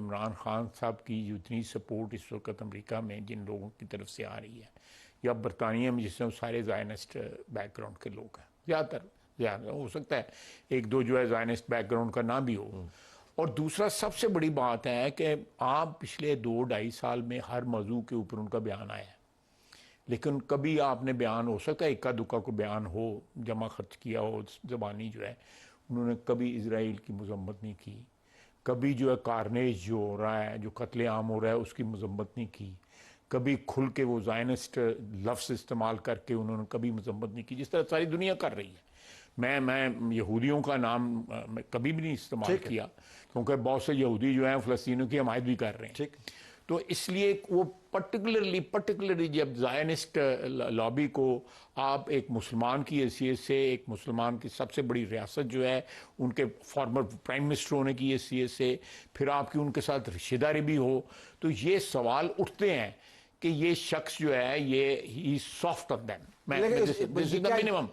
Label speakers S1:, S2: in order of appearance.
S1: عمران خان صاحب کی اتنی سپورٹ اس وقت امریکہ میں جن لوگوں کی طرف سے آ رہی ہے یا برطانیہ میں، جس میں سارے زائنسٹ بیک گراؤنڈ کے لوگ ہیں، زیادہ ہو سکتا ہے ایک دو جو ہے زائنسٹ بیک گراؤنڈ کا نہ بھی ہو. اور دوسرا سب سے بڑی بات ہے کہ آپ پچھلے 2-2.5 سال میں ہر موضوع کے اوپر ان کا بیان آیا ہے، لیکن کبھی آپ نے بیان ہو سکتا ہے اکا دکا کو بیان ہو، جمع خرچ کیا ہو زبانی جو ہے، انہوں نے کبھی اسرائیل کی مذمت نہیں کی، کبھی جو ہے کارنیج جو ہو رہا ہے، جو قتل عام ہو رہا ہے اس کی مذمت نہیں کی، کبھی کھل کے وہ زائنسٹ لفظ استعمال کر کے انہوں نے کبھی مذمت نہیں کی، جس طرح ساری دنیا کر رہی ہے. میں یہودیوں کا نام کبھی بھی نہیں استعمال کیا، کیونکہ بہت سے یہودی جو ہیں فلسطینیوں کی حمایت بھی کر رہے ہیں. تو اس لیے وہ پرٹیکولرلی جب زائنسٹ لابی کو آپ ایک مسلمان کی حیثیت سے، ایک مسلمان کی سب سے بڑی ریاست جو ہے ان کے فارمر پرائم منسٹر ہونے کی حیثیت سے، پھر آپ کی ان کے ساتھ رشتہ داری بھی ہو، تو یہ سوال اٹھتے ہیں کہ یہ شخص جو ہے یہ ہی soft of them. This is the minimum.